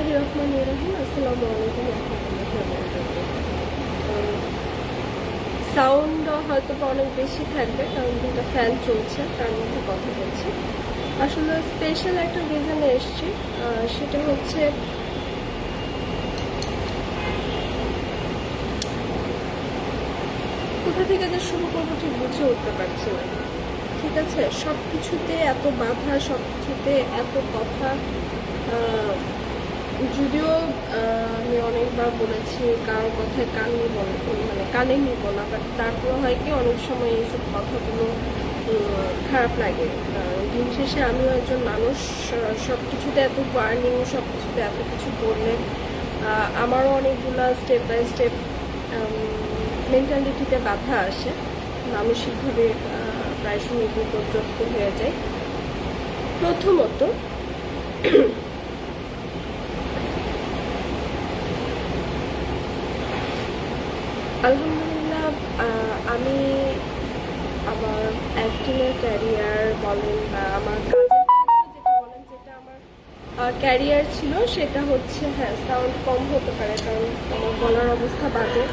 বিসমিল্লাহিররহমানিররহিম। আসসালামু আলাইকুম ওয়া সাউন্ড হয়তো অনেক বেশি থাকবে কারণ দুটো ফ্যান চলছে, তার মধ্যে কথা বলছি। আসলে স্পেশাল একটা রিজনে এসছি, সেটা হচ্ছে কোথা থেকে যে শুরু করবো ঠিক বুঝে উঠতে পারছি না। ঠিক আছে, সব কিছুতে এত বাধা, সব কিছুতে এত কথা। যদিও আমি অনেকবার বলেছি কারোর কথায় কান নিব না, মানে কানে নিব না, বাট তারপরে হয় কি অনেক সময় এইসব কথাগুলো খারাপ লাগে। দিন শেষে আমিও একজন মানুষ, সব কিছুতে এত ওয়ার্নিং, সব কিছুতে এত কিছু করলে আমারও অনেকগুলো স্টেপ বাই স্টেপ মেন্টালিটিতে বাধা আসে, মানসিকভাবে প্রায় সময় বিপর্যস্ত হয়ে যায়। প্রথমত আলহামদুলিল্লাহ, আমি আমার অ্যাক্টিংয়ের ক্যারিয়ার বলেন বা আমার কাজের ক্ষেত্রে যেটা বলেন, যেটা আমার ক্যারিয়ার ছিল সেটা হচ্ছে, হ্যাঁ সাউন্ড কম হতে পারে কারণ আমার গলার অবস্থা বাজে,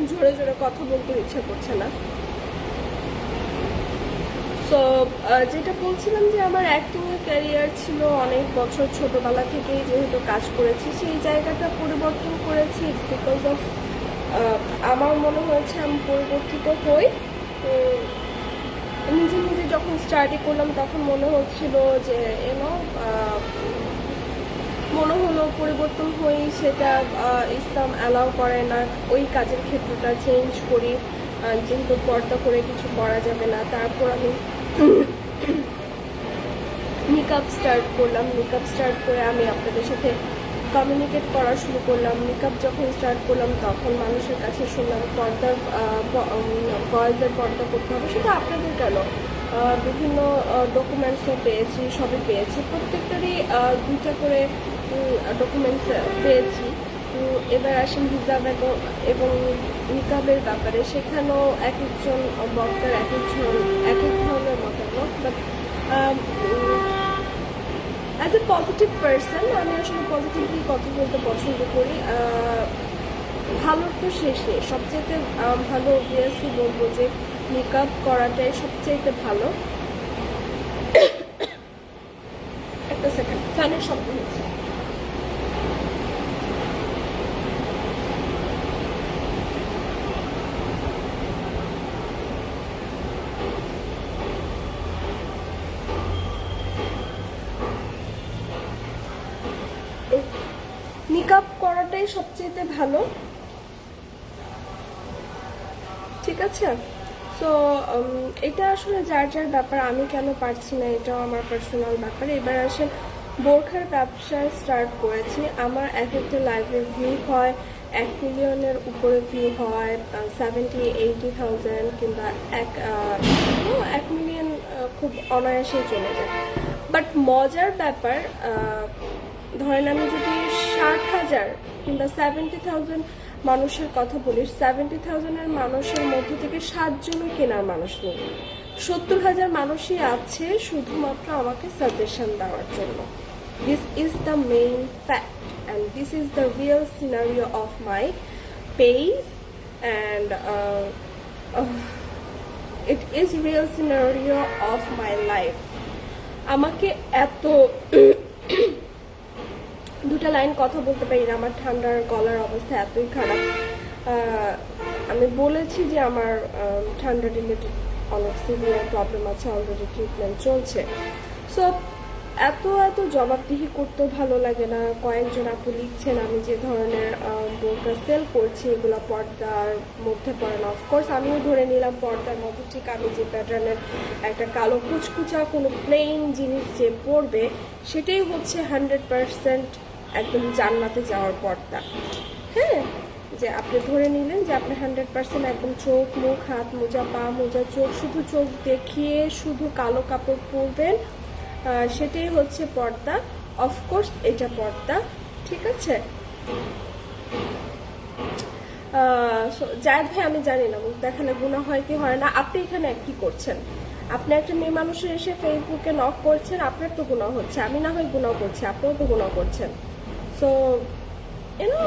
জোরে জোরে কথা বলতে ইচ্ছে করছে না। সো যেটা বলছিলাম যে আমার অ্যাক্টিংয়ের ক্যারিয়ার ছিল অনেক বছর, ছোটোবেলা থেকেই যেহেতু কাজ করেছি সেই জায়গাটা পরিবর্তন করেছি বিকজ অফ আমার মনে হয়েছে আমি পরিবর্তিত হই। তো নিজে নিজে যখন স্টাডি করলাম তখন মনে হচ্ছিল যে মনে হলো পরিবর্তন হই, সেটা ইসলাম অ্যালাউ করে না, ওই কাজের ক্ষেত্রটা চেঞ্জ করি, যেহেতু পর্দা করে কিছু করা যাবে না। তারপর আমি মেকআপ স্টার্ট করলাম, মেকআপ স্টার্ট করে আমি আপনাদের সাথে কমিউনিকেট করা শুরু করলাম। মেকআপ যখন স্টার্ট করলাম তখন মানুষের কাছে শুনলাম পর্দার ভয়েসের পর্দা করতে হবে, সেটা আপনাদের কেন, বিভিন্ন ডকুমেন্টসও পেয়েছি, সবই পেয়েছি, প্রত্যেকটারই দুইটা করে ডকুমেন্টস পেয়েছি। এবার আসেন হিজাব এবং নিকাবের ব্যাপারে, সেখানেও এক একজন বক্তার এক এক ধরনের মতামত। But as a positive person আমি আসলে পজিটিভলি কথা বলতে পছন্দ করি। ভালোর তো শেষ নেই, সবচেয়ে ভালো অবভিয়াসলি বলবো যে মেকআপ করাটাই সবচেয়ে ভালো। একটা সেকেন্ড, ফ্যানের শব্দ হচ্ছে। মেকআপ করাটাই সবচেয়ে ভালো, ঠিক আছে। সো এটা আসলে যার যার ব্যাপার, আমি কেন পারছি না এটাও আমার পার্সোনাল ব্যাপার। এবার আসে বোরখার ব্যবসা স্টার্ট করেছি, আমার এক একটা লাইভের ভিউ হয় 1 মিলিয়নের উপরে ভিউ হয়, 70-80,000 কিংবা 1 মিলিয়ন খুব অনায়াসেই চলে যায়। বাট মজার ব্যাপার, ধরেন আমি যদি 60,000 কিংবা 70,000 মানুষের কথা বলি, 70,000-এর মানুষের মধ্যে থেকে 7 জনও কেনার মানুষ নেই, 70,000 মানুষই আছে শুধুমাত্র আমাকে সাজেশন দেওয়ার জন্য। This is the main fact and this is the real scenario of my page and it is real scenario of my life. আমাকে এত দুটা লাইন কথা বলতে পারি না, আমার ঠান্ডার গলার অবস্থা এতই খারাপ। আমি বলেছি যে আমার ঠান্ডা রিলেটেড অনেক সিভিয়ার প্রবলেম আছে, অলরেডি ট্রিটমেন্ট চলছে। সো এত জবাবদিহি করতেও ভালো লাগে না। কয়েকজন আপু লিখছেন আমি যে ধরনের বোরকা সেল করছি এগুলো পর্দার মধ্যে পড়ে না। অফকোর্স আমিও ধরে নিলাম পর্দার মধ্যে, ঠিক আমি যে প্যাটার্নের একটা কালো কুচকুচা কোনো প্লেন জিনিস যে পরবে সেটাই হচ্ছে 100% একদম জান্নাতে যাওয়ার পর্দা। হ্যাঁ, যে আপনি ধরে নিলেন যে আপনি 100% একদম চোখ, মুখ, হাত মোজা, পা মোজা, চোখ, শুধু চোখ দেখিয়ে শুধু কালো কাপড় পরবেন, সেটাই হচ্ছে পর্দা। অফকোর্স এটা পর্দা, ঠিক আছে। জায়েদ ভাই, আমি জানি না মুখ দেখালে গুনাহ হয় কি হয় না, আপনি এখানে কি করছেন? আপনি একটা মেয়ে মানুষের এসে ফেসবুকে নক করছেন, আপনার তো গুনাহ হচ্ছে, আমি না হয় গুনাহ করছি, আপনিও তো গুনাহ করছেন। সো ইউনো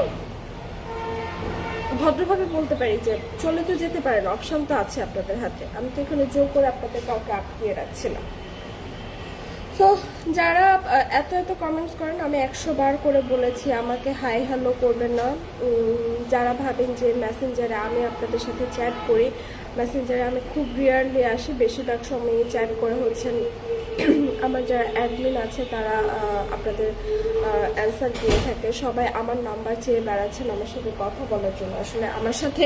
ভদ্রভাবে বলতে পারি যে চলে তো যেতে পারেন, অপশন তো আছে আপনাদের হাতে। আমি তো এখানে জোর করে আপনাদের কাউকে আটকিয়ে রাখছি না। তো যারা এত এত কমেন্টস করেন, আমি 100 বার করে বলেছি আমাকে হাই হ্যালো করবেন না। যারা ভাবেন যে মেসেঞ্জারে আমি আপনাদের সাথে চ্যাট করি, মেসেঞ্জারে আমি খুব রিয়ারলি আসি, বেশিরভাগ সময় চ্যাট করে হচ্ছেন আমার যারা অ্যাডমিন আছে তারা আপনাদের অ্যান্সার দিয়ে থাকে। সবাই আমার নাম্বার চেয়ে বেড়াচ্ছেন আমার সাথে কথা বলার জন্য। আসলে আমার সাথে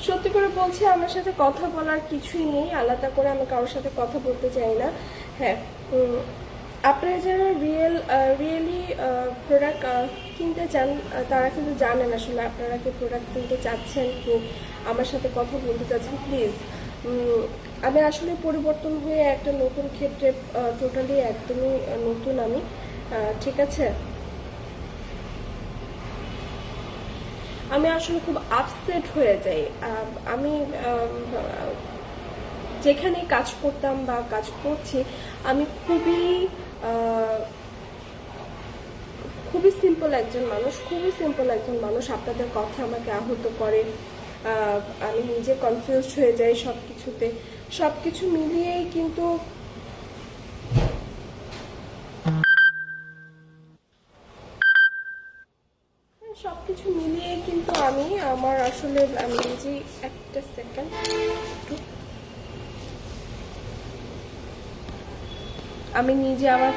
সত্যি করে বলছি, আমার সাথে কথা বলার কিছুই নেই, আলাদা করে আমি কারোর সাথে কথা বলতে চাই না। হ্যাঁ, আপনারা যারা রিয়েলি প্রোডাক্ট কিনতে চান তারা কিন্তু জানেন আসলে আপনারা কি প্রোডাক্ট কিনতে চাচ্ছেন কি আমার সাথে কথা বলতে চাচ্ছেন। প্লিজ, আমি আসলে পরিবর্তন হয়ে একটা নতুন ক্ষেত্রে, টোটালি একদমই নতুন আমি, ঠিক আছে। আমি আসলে খুব আপসেট হয়ে যাই। আমি যেখানে কাজ করতাম বা কাজ করছি, আমি খুবই খুবই সিম্পল একজন মানুষ, খুবই সিম্পল একজন মানুষ। আপনাদের কথা আমাকে আহত করে, আমি নিজে কনফিউজড হয়ে যাই সবকিছুতে। সবকিছু মিলিয়েই কিন্তু সবকিছু মিলিয়ে কিন্তু আমি আমার আসলে আমি নিজেই একটা সেকেন্ড, আমি নিজে আমার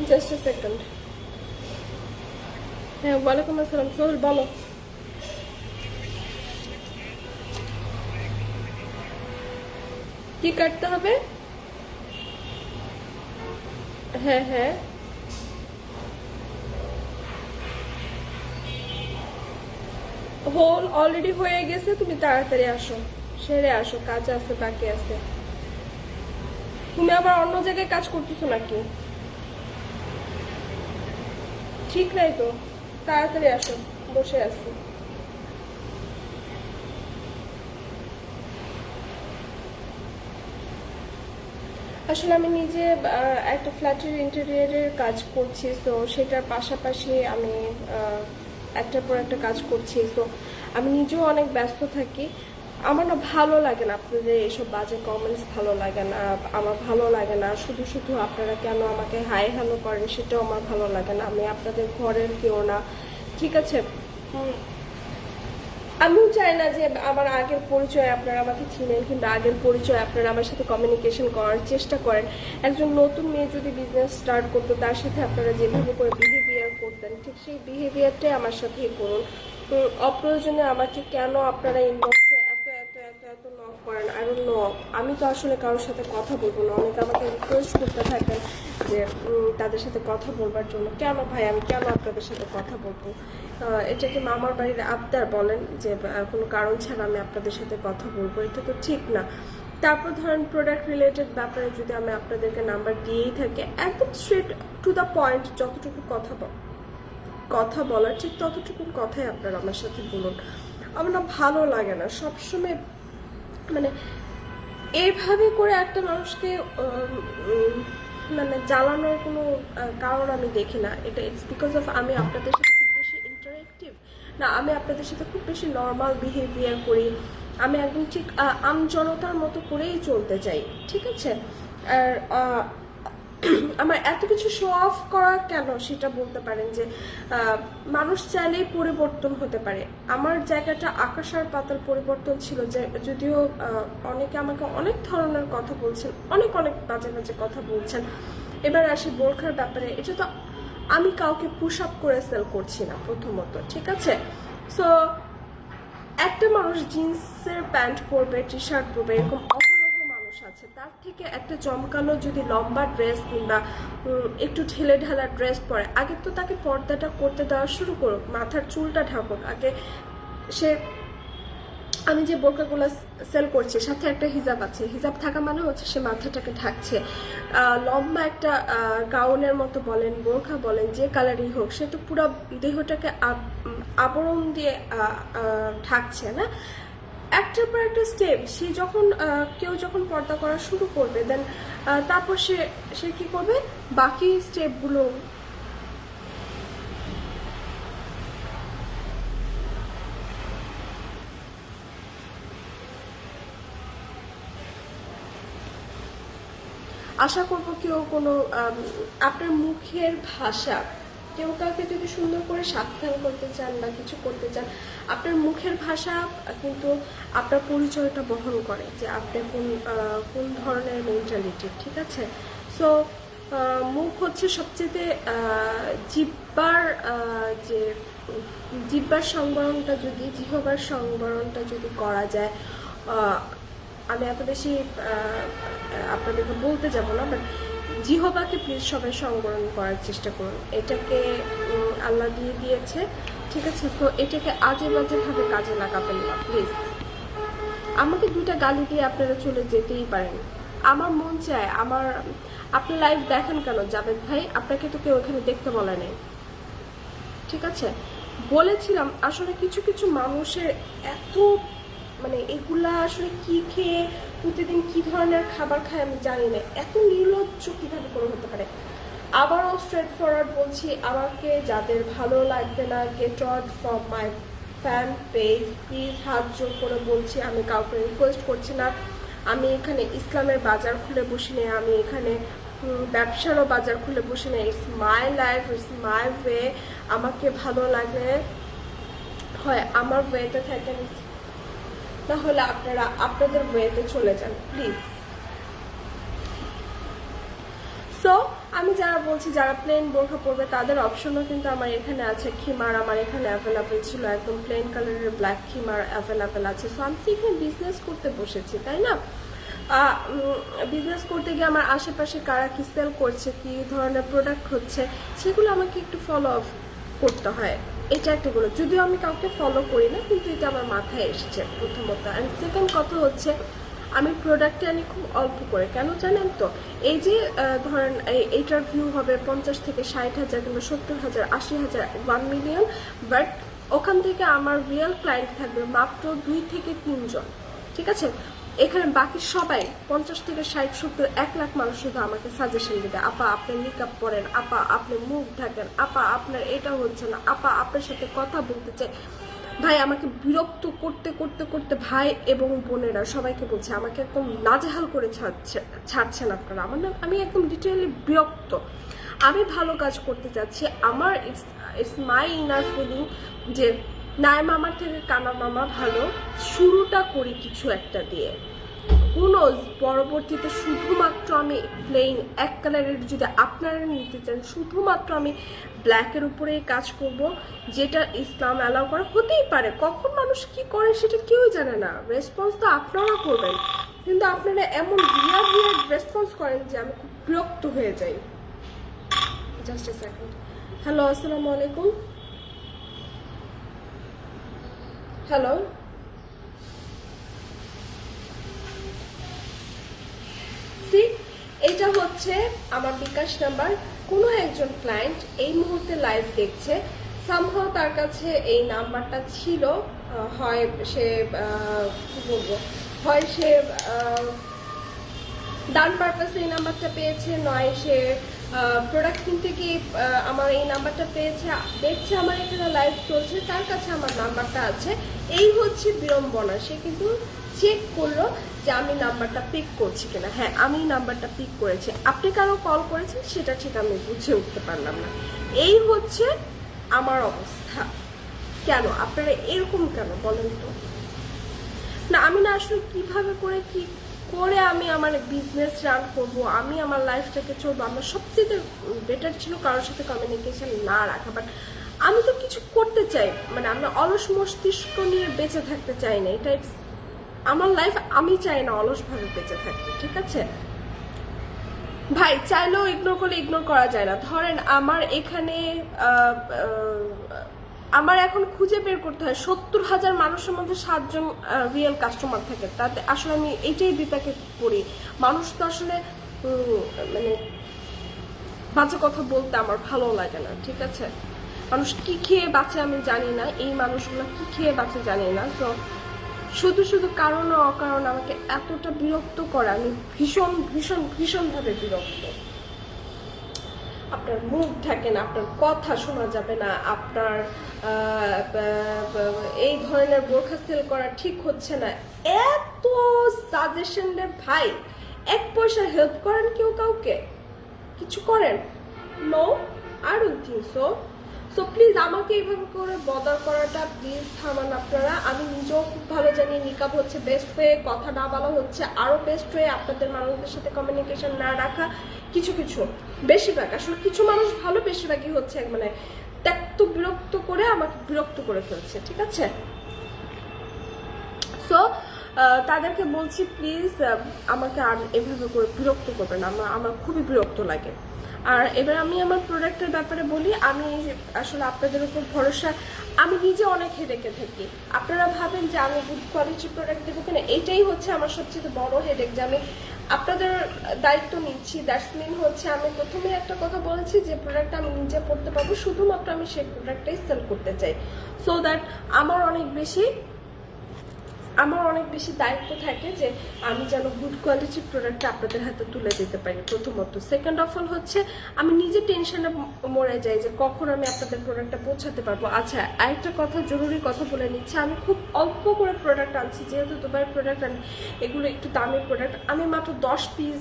জাস্ট এ সেকেন্ড। হ্যাঁ, ওয়ালাইকুম আসসালাম। সোহেল বলো। কি কাটতে হবে? হ্যাঁ হ্যাঁ, হোল অলরেডি হয়ে গেছে, তুমি তাড়াতাড়ি আসো, সেরে আসো, কাজ আছে, বাকি আছে। তুমি আবার অন্য জায়গায় কাজ করতেছো নাকি? ঠিক নাই তো, তাড়াতাড়ি আসো, বসে আছি। আসলে আমি নিজে একটা ফ্ল্যাটের ইন্টেরিয়রের কাজ করছি, তো সেটার পাশাপাশি আমি একটার পর একটা কাজ করছি। তো আমি নিজেও অনেক ব্যস্ত থাকি। আমার না ভালো লাগে না আপনাদের এইসব বাজে কমেন্টস, ভালো লাগে না আমার, ভালো লাগে না। শুধু শুধু আপনারা কেন আমাকে হাই হ্যালো করেন সেটাও আমার ভালো লাগে না। আমি আপনাদের ঘরের কেউ না, ঠিক আছে। আমিও চাই না যে আমার আগের পরিচয় আপনারা আমাকে চিনেন, কিংবা আগের পরিচয় আপনারা আমার সাথে কমিউনিকেশন করার চেষ্টা করেন। একজন নতুন মেয়ে যদি বিজনেস স্টার্ট করতো, তার সাথে আপনারা যেভাবে করে বিহেভিয়ার করতেন, ঠিক সেই বিহেভিয়ারটাই আমার সাথে করুন। অপ্রয়োজনে আমাকে কেন আপনারা ইনবক্সে এত এত এত এত নক করেন? I don't know. আমি তো আসলে কারোর সাথে কথা বলবো না। অনেকে আমাকে রিকোয়েস্ট করতে থাকেন যে তাদের সাথে কথা বলবার জন্য। কেন ভাই, আমি কেন আপনাদের সাথে কথা বলবো? এটাকে মামার বাড়ির আবদার বলেন যে কোনো কারণ ছাড়া আমি আপনাদের সাথে কথা বলবো, এটা তো ঠিক না। তারপর ধরেন প্রোডাক্ট রিলেটেড ব্যাপারে যদি আমি আপনাদেরকে নাম্বার দিয়েই থাকি, একদম স্ট্রেট টু দ্য পয়েন্ট, যতটুকু কথা বলার ঠিক ততটুকু কথাই আপনারা আমার সাথে বলুন। আমার না ভালো লাগে না সবসময় মানে এইভাবে করে একটা মানুষকে মানে জ্বালানোর কোনো কারণ আমি দেখি না। এটা ইটস বিকজ অফ আমি আপনাদের সাথে খুব বেশি ইন্টারেক্টিভ না, আমি আপনাদের সাথে খুব বেশি নর্মাল বিহেভিয়ার করি। আমি একদম ঠিক আমজনতার মতো করেই চলতে চাই, ঠিক আছে। আর আমার এত কিছু শো অফ করা কেন সেটা বলতে পারেন যে মানুষ চাইলেই পরিবর্তন হতে পারে। আমার জায়গাটা আকাশ আর পাতাল পরিবর্তন ছিল, যে যদিও অনেকে আমাকে অনেক ধরনের কথা বলছেন, অনেক অনেক বাজে বাজে কথা বলছেন। এবার আসি বোরখার ব্যাপারে। এটা তো আমি কাউকে পুশ আপ করে সেল করছি না প্রথমত, ঠিক আছে। সো একটা মানুষ জিন্সের প্যান্ট পরবে, টি শার্ট পরবে, এরকম অহরহ মানুষ আছে, তার থেকে একটা জমকালো যদি লম্বা ড্রেস কিংবা একটু ঢেলে ঢালা ড্রেস পরে, আগে তো তাকে পর্দাটা করতে দেওয়া শুরু করুক, মাথার চুলটা ঢাকুক আগে। সে আমি যে বোরকাগুলো সেল করছি সাথে একটা হিজাব আছে, হিজাব থাকা মানে হচ্ছে সে মাথাটাকে ঢাকছে। লম্বা একটা গাউনের মতো বলেন, বোরখা বলেন, যে কালারই হোক, সে তো পুরো দেহটাকে আবরণ দিয়ে ঢাকছে না। একটার পর একটা স্টেপ সে যখন কেউ যখন পর্দা করা শুরু করবে, দেন তারপর সে কি করবে, বাকি স্টেপগুলো আশা করবো কেউ কোনো আপনার মুখের ভাষা, কেউ কাউকে যদি সুন্দর করে সাবধান করতে চান বা কিছু করতে চান, আপনার মুখের ভাষা কিন্তু আপনার পরিচয়টা বহন করে যে আপনি কোন ধরনের মেন্টালিটি, ঠিক আছে? সো মুখ হচ্ছে সবচেয়ে জিহ্বার সংবরণটা যদি, জিহ্বার সংবরণটা যদি করা যায়, আমি এত বেশি আপনাদেরকে বলতে যাব না, বাট জিহ্বাকে প্লিজ সবাই সংবরণ করার চেষ্টা করুন। এটাকে আল্লাহ দিয়ে দিয়েছে, ঠিক আছে? তো এটাকে আজে বাজেভাবে কাজে লাগাবেন না প্লিজ। আমাকে 2টা গালি দিয়ে আপনারা চলে যেতেই পারেন, আমার মন চায়। আপনি লাইভ দেখেন কেন জাবেদ ভাই? আপনাকে তো কেউ এখানে দেখতে বলে নাই, ঠিক আছে? বলেছিলাম আসলে কিছু কিছু মানুষের এত মানে এগুলা আসলে কি খেয়ে প্রতিদিন কি ধরনের খাবার খায় আমি জানি না, এত নির্লজ্জ কিভাবে করে হতে পারে। আবারও স্ট্রেট ফরওয়ার্ড বলছি, আমাকে যাদের ভালো লাগবে না, get out from my fan page please. হাত জোর করে বলছি, আমি কাউকে রিকোয়েস্ট করছি না। আমি এখানে ইসলামের বাজার খুলে বসি না, আমি এখানে ব্যবসারও বাজার খুলে বসি না। It's my life, it's my way. আমাকে ভালো লাগে হয় আমার ওয়েতে থাকেন, তাহলে আপনারা আপনাদের ওয়েতে চলে যান প্লিজ। সো আমি যারা বলছি যারা প্লেন বোরখা পরবে তাদের অপশনও কিন্তু আমার এখানে আছে। খিমার আমার এখানে অ্যাভেলেবেল ছিল, একদম প্লেন কালারের ব্ল্যাক খিমার অ্যাভেলেবেল আছে। সো আমি তো এখানে বিজনেস করতে বসেছি, তাই না? বিজনেস করতে গিয়ে আমার আশেপাশে কারা কি সেল করছে, কি ধরনের প্রোডাক্ট হচ্ছে, সেগুলো আমাকে একটু ফলো আপ করতে হয়। এটা একটা গুলো, যদিও আমি কাউকে ফলো করি না, কিন্তু এটা আমার মাথায় এসেছে প্রথমত। অ্যান্ড সেকেন্ড কথা হচ্ছে, আমি প্রোডাক্টে আনি খুব অল্প করে। কেন জানেন তো? এই যে ধরেন এইটার ভিউ হবে 50 থেকে 60,000 কিংবা 70,000, 80,000, 1 মিলিয়ন, বাট ওখান থেকে আমার রিয়েল ক্লায়েন্ট থাকবে মাত্র 2 থেকে 3 জন, ঠিক আছে? এখানে বাকি সবাই 50 থেকে 60, 70, 1 লাখ মানুষ শুধু আমাকে সাজেশন দিবে, আপা আপনি মেকআপ পরেন, আপা আপনি মুখ ঢাকেন, আপা আপনার এটা হচ্ছে না, আপা আপনার সাথে কথা বলতে চাই। ভাই আমাকে বিরক্ত করতে করতে করতে ভাই এবং বোনেরা সবাইকে বলছে, আমাকে একদম নাজেহাল করে ছাড়ছেন আপনারা। আমি একদম ডিটেইলি বিরক্ত। আমি ভালো কাজ করতে চাচ্ছি, আমার ইটস মাই ইনার ফিলিং যে নাই মামার থেকে কানা মামা ভালো। শুরুটা করি কিছু একটা দিয়ে, কোনো পরবর্তীতে শুধুমাত্র আমি প্লেন এক কালারের যদি আপনারা নিতে চান, শুধুমাত্র আমি ব্ল্যাকের উপরেই কাজ করব, যেটা ইসলাম অ্যালাউ করা হতেই পারে। কখন মানুষ কি করে সেটা কেউ জানে না, রেসপন্স তো আপনারা করবেন, কিন্তু আপনারা এমন বিয়ার্ড রেসপন্স করেন যে আমি খুব বিরক্ত হয়ে যাই। Just a second. হ্যালো, আসসালামু আলাইকুম। হ্যালো, এটা হচ্ছে আমার বিকাশ নাম্বার। কোনো একজন ক্লায়েন্ট এই মুহূর্তে লাইভ দেখছে, সামহাও তার কাছে এই নাম্বারটা ছিল, হয় সে কি বলবো, হয় সে ডান পারপাসে এই নাম্বারটা পেয়েছে, নয় সে প্রোডাক্ট কিনতে গিয়ে আমার এই নাম্বারটা পেয়েছে, দেখছে আমার এখানে লাইভ চলছে, তার কাছে আমার নাম্বারটা আছে। এই হচ্ছে বিড়ম্বনা। সে কিন্তু চেক করলো যে আমি নাম্বারটা পিক করছি কিনা। হ্যাঁ, আমি নাম্বারটা পিক করেছি, আপনি কারো কল করেছেন সেটা ঠিক আমি বুঝে উঠতে পারলাম না। এই হচ্ছে আমার অবস্থা। কেন আপনারা এরকম কেন বলেন তো? না আমি না আসলে কিভাবে করে কি করে আমি আমার বিজনেস রান করব, আমি আমার লাইফটাকে চলবো। আমার সবচেয়ে বেটার ছিল কারোর সাথে কমিউনিকেশন না রাখা, বাট আমি তো কিছু করতে চাই, মানে আমি অলস মস্তিষ্ক নিয়ে বেঁচে থাকতে চাই না। এটা আমার লাইফ আমি চাই না অলসভাবে বেঁচে থাকতে, ঠিক আছে ভাই? চাইলেও ইগনোর করলে ইগনোর করা যায় না। ধরেন আমার এখানে আমার এখন খুঁজে বের করতে হয় 70,000 মানুষের মধ্যে 7 জন রিয়েল কাস্টমার থাকে। তাতে আসলে আমি এইটাই বিপাকে পড়ি। মানুষ তো আসলে মানে বাজে কথা বলতে আমার ভালো লাগে না, ঠিক আছে? মানুষ কি খেয়ে বাঁচে আমি জানি না, এই মানুষগুলো কি খেয়ে বাঁচে জানি না। তো শুধু শুধু কারণ অকারণ আমাকে এতটা বিরক্ত করে, আমি ভীষণ ভীষণ ভীষণভাবে বিরক্ত। আপনার মুখ থাকে না, আপনার কথা শোনা যাবে না, আপনার এই ধরনের বোরখা সেল করা ঠিক হচ্ছে না, এত সাজেশন রে ভাই। 1 পয়সা হেল্প করেন কেউ কাউকে? কিছু করেন? No, I don't think so. So please আমাকে এইভাবে করে বদার করাটা প্লিজ থামান আপনারা। আমি নিজেও খুব ভালো জানি নিকাব হচ্ছে বেস্ট ওয়ে, কথা না বলা হচ্ছে আরো বেস্ট ওয়ে, আপনাদের মানুষদের সাথে কমিউনিকেশন না রাখা। কিছু কিছু বেশিরভাগ আসলে কিছু মানুষ ভালো, বেশিরভাগই হচ্ছে মানে ত্যক্ত বিরক্ত করে আমাকে বিরক্ত করে ফেলছে, ঠিক আছে? সো তাদেরকে বলছি প্লিজ আমাকে আর এভাবে করে বিরক্ত করবেন, আমার খুবই বিরক্ত লাগে। আর এবার আমি আমার প্রোডাক্টের ব্যাপারে বলি। আমি আসলে আপনাদের উপর ভরসা, আমি নিজে অনেক হেডেকে থাকি। আপনারা ভাবেন যে আমি গুড কোয়ালিটির প্রোডাক্ট দেবো কিনা, এটাই হচ্ছে আমার সবচেয়ে বড় হেডেক, যে আমি আপনাদের দায়িত্ব নিচ্ছি। দ্যাটস মিন হচ্ছে আমি প্রথমে একটা কথা বলেছি যে প্রোডাক্টটা আমি নিজে পড়তে পারবো, শুধুমাত্র আমি সেই প্রোডাক্টটাই সেল করতে চাই। সো দ্যাট আমার অনেক বেশি দায়িত্ব থাকে যে আমি যেন গুড কোয়ালিটির প্রোডাক্টটা আপনাদের হাতে তুলে দিতে পারি প্রথমত। সেকেন্ড অফ অল হচ্ছে আমি নিজে টেনশনে মরে যাই যে কখন আমি আপনাদের প্রোডাক্টটা পৌঁছাতে পারবো। আচ্ছা, আরেকটা কথা, জরুরি কথা বলে নিচ্ছি, আমি খুব অল্প করে প্রোডাক্ট আনছি, যেহেতু দুবাইয়ের প্রোডাক্ট আনি, এগুলো একটু দামি প্রোডাক্ট। আমি মাত্র 10 পিস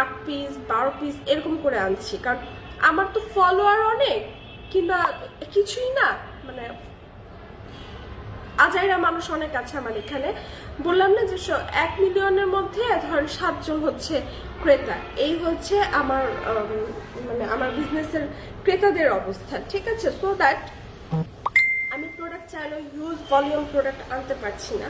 8 পিস 12 পিস এরকম করে আনছি, কারণ আমার তো ফলোয়ার অনেক, কিংবা কিছুই না, মানে আজাইরা মানুষ অনেক আছে আমার এখানে। বললাম না যে 1 মিলিয়নের মধ্যে ধরেন 7 জন হচ্ছে ক্রেতা। এই হচ্ছে আমার মানে আমার বিজনেসের ক্রেতাদের অবস্থা, ঠিক আছে? সো দ্যাট আমি প্রোডাক্ট চাইলেও হিউজ ভলিউম প্রোডাক্ট আনতে পারছি না।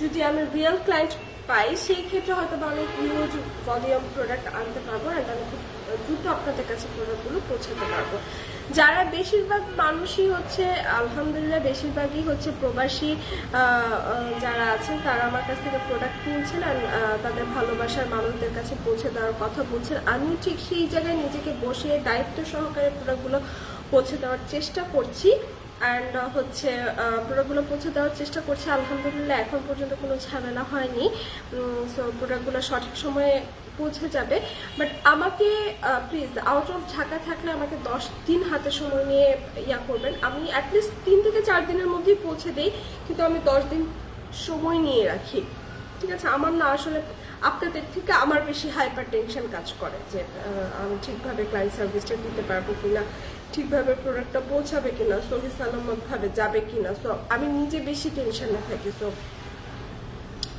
যদি আমি রিয়েল ক্লায়েন্ট পাই সেই ক্ষেত্রে হয়তো বা আমি হিউজ ভলিউম প্রোডাক্ট আনতে পারবো, আর আমি খুব দ্রুত আপনাদের কাছে প্রোডাক্টগুলো পৌঁছাতে পারবো। যারা বেশিরভাগ মানুষই হচ্ছে আলহামদুলিল্লাহ বেশিরভাগই হচ্ছে প্রবাসী যারা আছেন, তারা আমার কাছ থেকে প্রোডাক্ট কিনছেন আর তাদের ভালোবাসার মানুষদের কাছে পৌঁছে দেওয়ার কথা বলছেন। আমি ঠিক সেই জায়গায় নিজেকে বসিয়ে দায়িত্ব সহকারে প্রোডাক্টগুলো পৌঁছে দেওয়ার চেষ্টা করছি। অ্যান্ড হচ্ছে প্রোডাক্টগুলো পৌঁছে দেওয়ার চেষ্টা করছি। আলহামদুলিল্লাহ এখন পর্যন্ত কোনো ঝামেলা হয়নি। সো প্রোডাক্টগুলো সঠিক সময়ে পৌঁছে যাবে। বাট আমাকে প্লিজ আউট অফ ঢাকা থাকলে আমাকে 10 দিন হাতে সময় নিয়ে করবেন। আমি অ্যাটলিস্ট 3 থেকে 4 দিনের মধ্যেই পৌঁছে দিই, কিন্তু আমি 10 দিন সময় নিয়ে রাখি, ঠিক আছে? আমার না আসলে আপনাদের থেকে আমার বেশি হাইপার টেনশন কাজ করে যে আমি ঠিকভাবে ক্লায়েন্ট সার্ভিসটা দিতে পারবো কিনা, ঠিকভাবে প্রোডাক্টটা পৌঁছাবে কিনা, সহি সালামত ভাবে যাবে কিনা। সো আমি নিজে বেশি টেনশনে থাকি। সো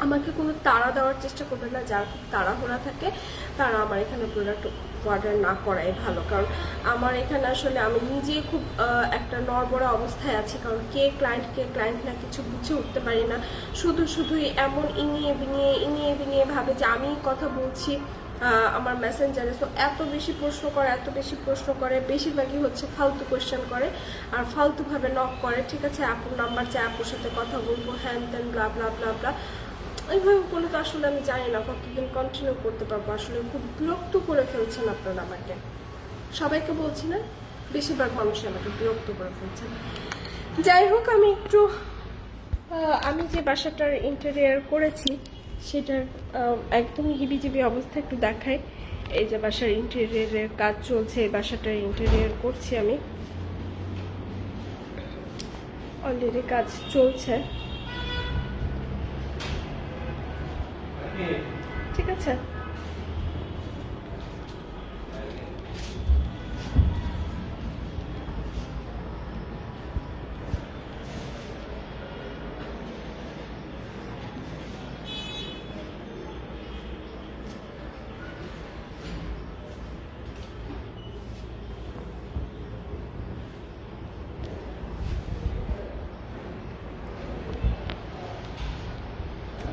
আমাকে কোনো তাড়া দেওয়ার চেষ্টা করবে না। যারা খুব তাড়াহুড়া থাকে তারা আমার এখানে প্রোডাক্ট অর্ডার না করাই ভালো, কারণ আমার এখানে আসলে আমি নিজে খুব একটা নড়বড়া অবস্থায় আছি, কারণ কে ক্লায়েন্ট না কিছু বুঝে উঠতে পারি না। শুধুই এমন ইনিয়ে বিনিয়ে ভাবে যে আমি কথা বলছি আমার মেসেঞ্জারে। সো এত বেশি প্রশ্ন করে বেশিরভাগই হচ্ছে ফালতু কোয়েশ্চেন করে আর ফালতুভাবে নক করে, ঠিক আছে? আপুর নাম্বার চাই, আপুর সাথে কথা বলবো, হ্যান ত্যান ব্লা ব্লা ব্লা ব্লা। এইভাবে বলে তো আসলে আমি জানি না কতদিন কন্টিনিউ করতে পারবো। আসলে খুব বিরক্ত করে ফেলছেন আপনারা আমাকে। সবাইকে বলছি না, বেশিরভাগ মানুষই আমাকে বিরক্ত করে ফেলছেন। যাই হোক, আমি যে বাসাটার ইন্টেরিয়ার করেছি সেটার একদমই হিবিজিবি অবস্থা একটু দেখাই। এই যে বাসার ইন্টেরিয়ারের কাজ চলছে, এই বাসাটার ইন্টেরিয়ার করছি আমি, অলরেডি কাজ চলছে, ঠিক আছে?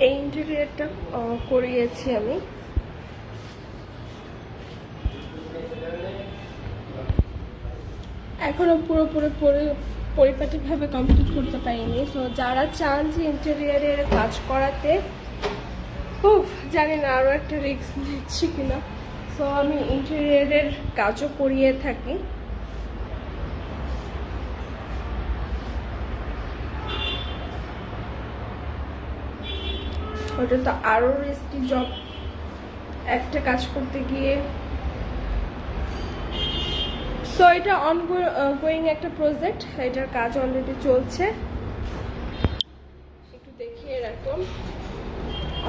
এই ইন্টেরিয়রটা করিয়েছি আমি। এখনো পুরোপুরি পরিপাটিভাবে কমপ্লিট করতে পারিনি। সো যারা চান যে ইন্টেরিয়রের কাজ করাতে, জানি না আরও একটা রিস্ক নিচ্ছি কিনা। সো আমি ইন্টেরিয়রের কাজও করিয়ে থাকি। ওটা তো আরও রিস্কি জব, একটা কাজ করতে গিয়ে। সো এটা অনগোয়িং একটা প্রজেক্ট, এটার কাজ অলরেডি চলছে। একটু দেখিয়ে রাখলাম,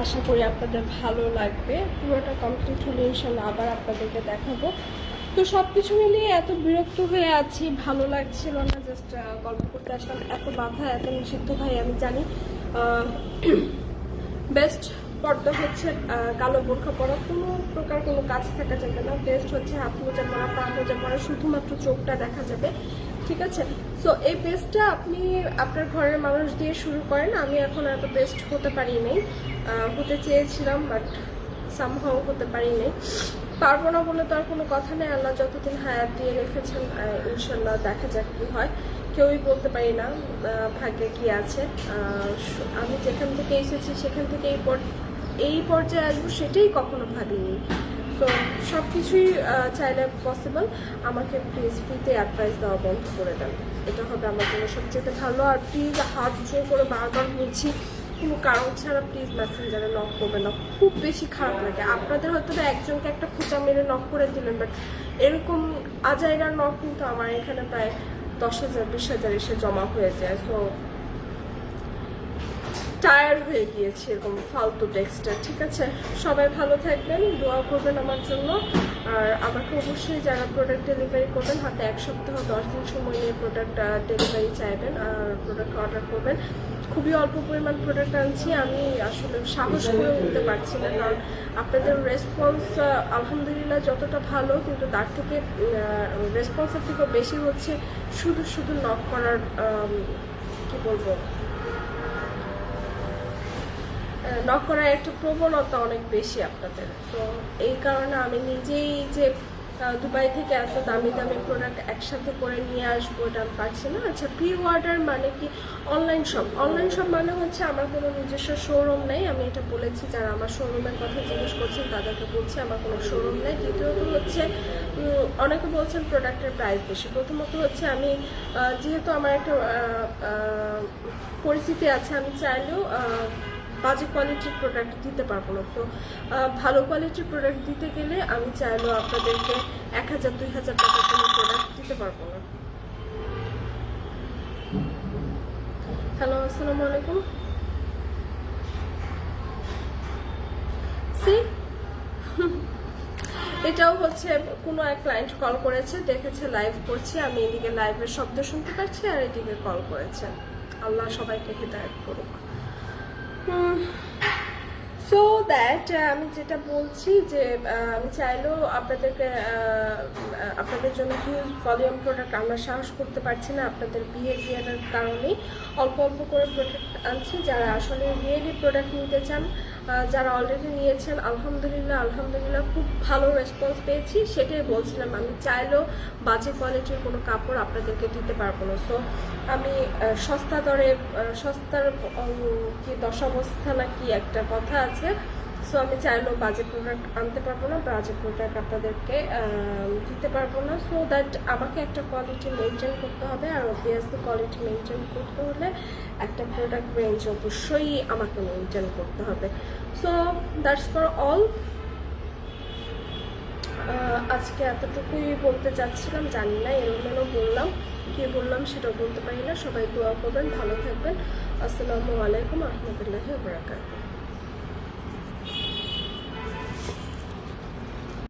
আশা করি আপনাদের ভালো লাগবে। পুরোটা কমপ্লিট হলে ইনশাল্লাহ আবার আপনাদেরকে দেখাবো। তো সব কিছু মিলিয়ে এত বিরক্ত হয়ে আছি, ভালো লাগছিল না। জাস্ট গল্প করতে আসলাম। এত বাধা, এত নিষিদ্ধ ভাই আমি জানি। বেস্ট পর্দা হচ্ছে কালো বোরখা পরা, কোনো প্রকার কোনো কাজ থাকা যাবে না। বেস্ট হচ্ছে হাত মোজা পরা, পা মোজা পরা, শুধুমাত্র চোখটা দেখা যাবে, ঠিক আছে? সো এই বেস্টটা আপনি আপনার ঘরের মানুষ দিয়ে শুরু করেন। আমি এখন এত বেস্ট হতে পারি নাই, হতে চেয়েছিলাম বাট সামহাও হতে পারি নাই। পারবো না বলে তো আর কোনো কথা নেই। আল্লাহ যতদিন হায়াত দিয়ে রেখেছেন, ইনশাল্লাহ দেখা যাক কি হয়। কেউই বলতে পারি না ভাগ্যে কি আছে। আমি যেখান থেকে এসেছি সেখান থেকে এই পর্যায়ে আসবো সেটাই কখনো ভাবিনি। তো সব কিছুই চাইলে পসিবল। আমাকে প্লিজ ফ্রিতে অ্যাডভাইস দেওয়া বন্ধ করে দেন, এটা হবে আমার জন্য সবচেয়ে ভালো। আর প্লিজ হাত জোর করে বারবার বলছি, কোনো কারণ ছাড়া প্লিজ মেসেঞ্জারে নক করবেন না। খুব বেশি খারাপ লাগে। আপনাদের হয়তো একজনকে একটা খোঁচা মেরে নক করে দিলেন, বাট এরকম আজাইরার নক কিন্তু আমার এখানে প্রায় 10,000 20,000 এসে জমা হয়ে যায়। সো টায়ার্ড হয়ে গিয়েছি এরকম ফালতু টেক্সটে, ঠিক আছে? সবাই ভালো থাকবেন, দোয়া করবেন আমার জন্য। আর আমাকে অবশ্যই যারা প্রোডাক্ট ডেলিভারি করবেন, হাতে 1 সপ্তাহ 10 দিন সময় নিয়ে প্রোডাক্ট ডেলিভারি চাইবেন আর প্রোডাক্ট অর্ডার করবেন। খুবই অল্প পরিমাণ প্রোডাক্ট আনছি, আমি আসলে সাহস করে উঠতে পারছি না, কারণ আপনাদের রেসপন্স আলহামদুলিল্লাহ যতটা ভালো, কিন্তু তার থেকে রেসপন্সের থেকেও বেশি হচ্ছে শুধু নক করার কি বলবো, নক করার একটা প্রবণতা অনেক বেশি আপনাদের। তো এই কারণে আমি নিজেই যে দুবাই থেকে এত দামি দামি প্রোডাক্ট একসাথে করে নিয়ে আসবো এটা আমি পারছি না। আচ্ছা, প্রি অর্ডার মানে কি? অনলাইন শপ মানে হচ্ছে আমার কোনো নিজস্ব শোরুম নেই। আমি এটা বলেছি, যারা আমার শোরুমের কথা জিজ্ঞেস করছেন তাদেরকে বলছি আমার কোনো শোরুম নেই। দ্বিতীয়ত হচ্ছে অনেকে বলছেন প্রোডাক্টের প্রাইস বেশি। প্রথমত হচ্ছে আমি যেহেতু আমার একটা পরিস্থিতি আছে, আমি চাইলেও বাজে কোয়ালিটির প্রোডাক্ট দিতে পারবো না। তো ভালো কোয়ালিটির প্রোডাক্ট দিতে গেলে আমি চাইলেও আপনাদেরকে 1,000-2,000 টাকার কোনো প্রোডাক্ট দিতে পারবো না। হ্যালো, আসসালামু আলাইকুম। এটাও হচ্ছে কোনো এক ক্লায়েন্ট কল করেছে, দেখেছে লাইভ করছি, আমি এদিকে লাইভের শব্দ শুনতে পাচ্ছি আর এদিকে কল করেছে। আল্লাহ সবাইকে হেদায়েত করুক। সো দ্যাট আমি যেটা বলছি যে আমি চাইলেও আপনাদের জন্য হিউজ ভলিউম প্রোডাক্ট আমরা সাহস করতে পারছি না আপনাদের বিহেভিয়ারের কারণেই। অল্প অল্প করে প্রোডাক্ট আনছি। যারা আসলে রিয়েলি প্রোডাক্ট নিতে চান, যারা অলরেডি নিয়েছেন, আলহামদুলিল্লাহ খুব ভালো রেসপন্স পেয়েছি। সেটাই বলছিলাম, আমি চাইলেও বাজে কোয়ালিটির কোনো কাপড় আপনাদেরকে দিতে পারবো না। সো আমি সস্তার কি দশাবস্থা না কি একটা কথা আছে। সো আমি চাইলেও বাজে প্রোডাক্ট আনতে পারবো না, বাজে প্রোডাক্ট আপনাদেরকে দিতে পারবো না। সো দ্যাট আমাকে একটা কোয়ালিটি মেনটেন করতে হবে, আর অবভিয়াসলি কোয়ালিটি মেনটেন করতে হলে একটা প্রোডাক্ট রেঞ্জ অবশ্যই আমাকে মেনটেন করতে হবে। So that's for all. আজকে এতটুকুই বলতে চাচ্ছিলাম, জানি না এলোমেলো বললাম, কি বললাম সেটাও বলতে পারি না। সবাই দোয়া করবেন, ভালো থাকবেন। আসসালামু আলাইকুম রহমতুল্লাহি ওয়া বারাকাতুহু।